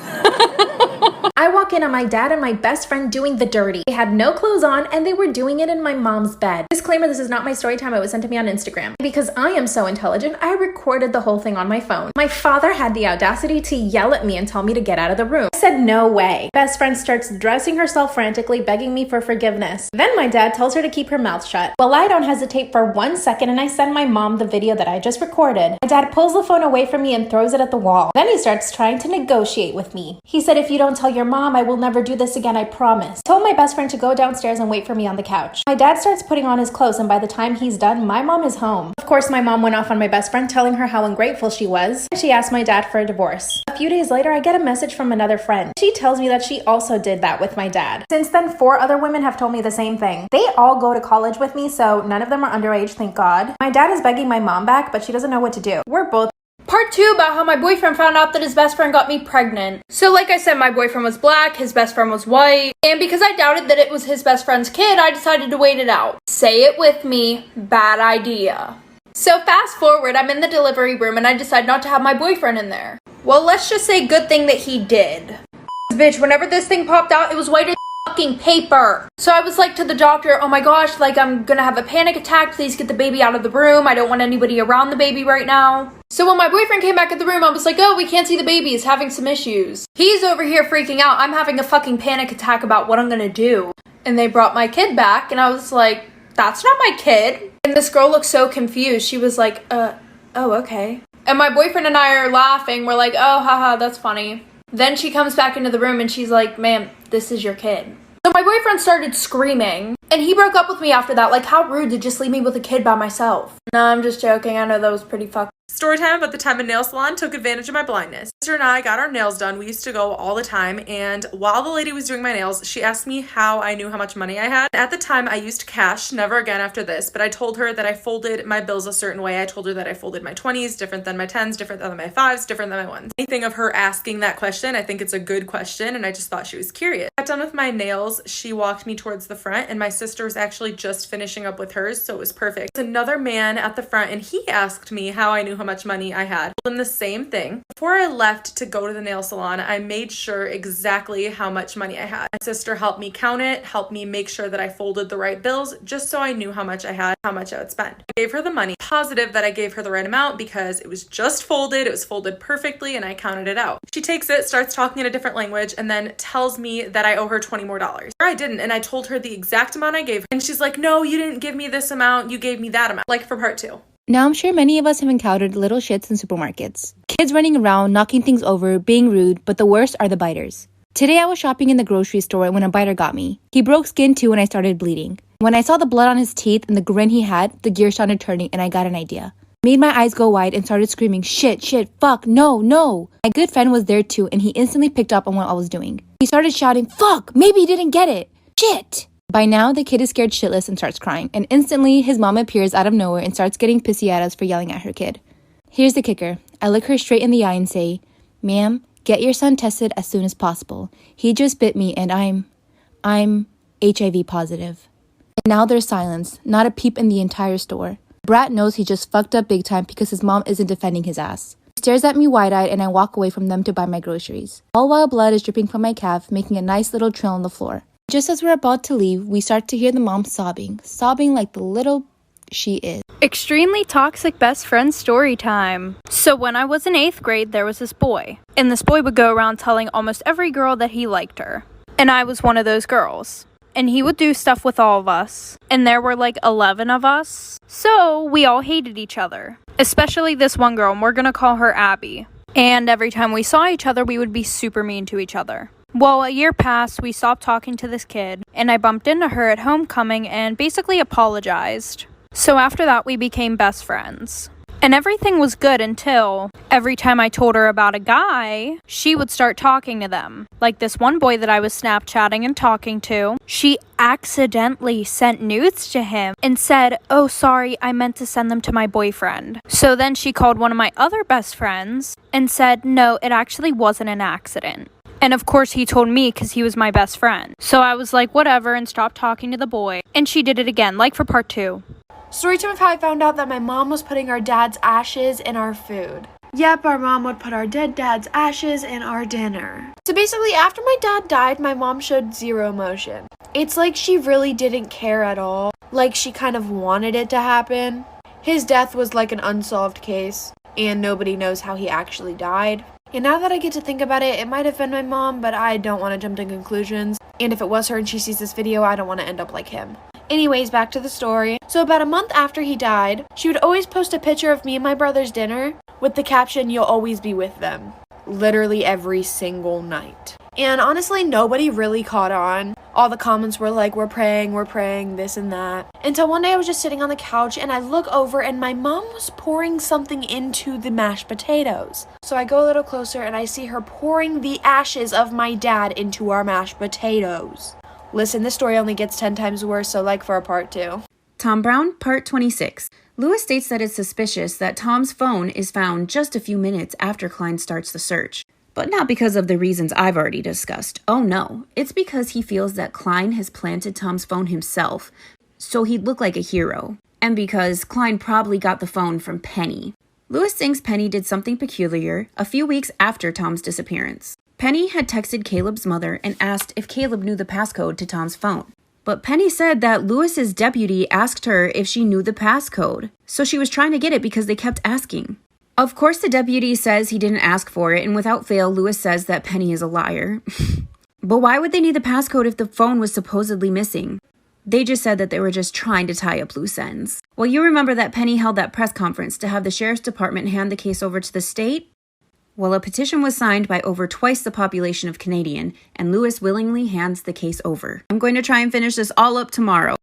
Speaker 2: I walk in on my dad and my best friend doing the dirty. They had no clothes on and they were doing it in my mom's bed. Disclaimer, this is not my story time. It was sent to me on Instagram. Because I am so intelligent, I recorded the whole thing on my phone. My father had the audacity to yell at me and tell me to get out of the room. I said, no way. Best friend starts dressing herself frantically, begging me for forgiveness. Then my dad tells her to keep her mouth shut. Well, I don't hesitate for 1 second and I send my mom the video that I just recorded. My dad pulls the phone away from me and throws it at the wall. Then he starts trying to negotiate with me. He said, if you don't tell your mom, I will never do this again, I promise. I told my best friend to go downstairs and wait for me on the couch. My dad starts putting on his clothes, and by the time he's done, my mom is home. Of course, my mom went off on my best friend, telling her how ungrateful she was. She asked my dad for a divorce. A few days later, I get a message from another friend. She tells me that she also did that with my dad. Since then, 4 other women have told me the same thing. They all go to college with me, so none of them are underage, thank God. My dad is begging my mom back, but she doesn't know what to do. We're both
Speaker 11: Part 2 about how my boyfriend found out that his best friend got me pregnant. So like I said, my boyfriend was black, his best friend was white, and because I doubted that it was his best friend's kid, I decided to wait it out. Say it with me, bad idea. So fast forward, I'm in the delivery room and I decide not to have my boyfriend in there. Well, let's just say good thing that he did. Bitch, whenever this thing popped out, it was white as fucking paper. So I was like to the doctor, oh my gosh, like I'm gonna have a panic attack, please get the baby out of the room, I don't want anybody around the baby right now. So when my boyfriend came back at the room, I was like, oh, we can't see the baby, he's having some issues. He's over here freaking out, I'm having a fucking panic attack about what I'm gonna do. And they brought my kid back and I was like, that's not my kid. And this girl looked so confused, she was like, oh, okay. And my boyfriend and I are laughing, we're like, oh, haha, that's funny. Then she comes back into the room and she's like, ma'am, this is your kid. So my boyfriend started screaming and he broke up with me after that. Like, how rude to just leave me with a kid by myself. No, I'm just joking. I know that was pretty fucked.
Speaker 3: Storytime about the time a nail salon took advantage of my blindness. Sister and I got our nails done. We used to go all the time, and while the lady was doing my nails, she asked me how I knew how much money I had. At the time, I used cash, never again after this, but I told her that I folded my bills a certain way. I told her that I folded my 20s different than my 10s, different than my 5s, different than my 1s. Anything of her asking that question, I think it's a good question, and I just thought she was curious. I got done with my nails, she walked me towards the front, and my sister was actually just finishing up with hers, so it was perfect. There was another man at the front, and he asked me how I knew how much money I had. I told him the same thing. Before I left to go to the nail salon, I made sure exactly how much money I had. My sister helped me count it, helped me make sure that I folded the right bills, just so I knew how much I had, how much I would spend. I gave her the money. Positive that I gave her the right amount because it was just folded, it was folded perfectly, and I counted it out. She takes it, starts talking in a different language, and then tells me that I owe her $20 more. I didn't, and I told her the exact amount I gave her, and she's like, no, you didn't give me this amount, you gave me that amount. Like for part 2.
Speaker 4: Now, I'm sure many of us have encountered little shits in supermarkets. Kids running around, knocking things over, being rude, but the worst are the biters. Today, I was shopping in the grocery store when a biter got me. He broke skin too and I started bleeding. When I saw the blood on his teeth and the grin he had, the gears started turning and I got an idea. Made my eyes go wide and started screaming, shit, fuck, no. My good friend was there too and he instantly picked up on what I was doing. He started shouting, fuck, maybe he didn't get it. Shit. By now, the kid is scared shitless and starts crying, and instantly his mom appears out of nowhere and starts getting pissy at us for yelling at her kid. Here's the kicker. I look her straight in the eye and say, ma'am, get your son tested as soon as possible. He just bit me and I'm HIV positive. And now there's silence, not a peep in the entire store. Brat knows he just fucked up big time because his mom isn't defending his ass. He stares at me wide-eyed and I walk away from them to buy my groceries. All while blood is dripping from my calf, making a nice little trail on the floor. Just as we're about to leave, we start to hear the mom sobbing like the little she is.
Speaker 20: Extremely toxic best friend story time. So when I was in 8th grade, there was this boy. And this boy would go around telling almost every girl that he liked her. And I was one of those girls. And he would do stuff with all of us. And there were like 11 of us. So we all hated each other. Especially this one girl, and we're gonna call her Abby. And every time we saw each other, we would be super mean to each other. Well, a year passed, we stopped talking to this kid, and I bumped into her at homecoming and basically apologized. So after that, we became best friends. And everything was good until every time I told her about a guy, she would start talking to them. Like this one boy that I was Snapchatting and talking to, she accidentally sent nudes to him and said, oh, sorry, I meant to send them to my boyfriend. So then she called one of my other best friends and said, no, it actually wasn't an accident. And of course he told me because he was my best friend. So I was like, whatever, and stopped talking to the boy. And she did it again, like for part 2.
Speaker 2: Storytime of how I found out that my mom was putting our dad's ashes in our food. Yep, our mom would put our dead dad's ashes in our dinner. So basically, after my dad died, my mom showed zero emotion. It's like she really didn't care at all. Like she kind of wanted it to happen. His death was like an unsolved case, and nobody knows how he actually died. And now that I get to think about it, it might have been my mom, but I don't want to jump to conclusions. And if it was her and she sees this video, I don't want to end up like him. Anyways, back to the story. So about a month after he died, she would always post a picture of me and my brother's dinner with the caption, you'll always be with them. Literally every single night. And honestly, nobody really caught on. All the comments were like, we're praying, this and that. Until one day I was just sitting on the couch and I look over and my mom was pouring something into the mashed potatoes. So I go a little closer and I see her pouring the ashes of my dad into our mashed potatoes. Listen, this story only gets 10 times worse, so like for a part 2.
Speaker 16: Tom Brown, part 26. Lewis states that it's suspicious that Tom's phone is found just a few minutes after Klein starts the search. But not because of the reasons I've already discussed. Oh no, it's because he feels that Klein has planted Tom's phone himself, so he'd look like a hero. And because Klein probably got the phone from Penny. Lewis thinks Penny did something peculiar a few weeks after Tom's disappearance. Penny had texted Caleb's mother and asked if Caleb knew the passcode to Tom's phone. But Penny said that Lewis's deputy asked her if she knew the passcode, so she was trying to get it because they kept asking. Of course, the deputy says he didn't ask for it, and without fail, Lewis says that Penny is a liar. But why would they need the passcode if the phone was supposedly missing? They just said that they were just trying to tie up loose ends. Well, you remember that Penny held that press conference to have the sheriff's department hand the case over to the state? Well, a petition was signed by over twice the population of Canadian, and Lewis willingly hands the case over. I'm going to try and finish this all up tomorrow.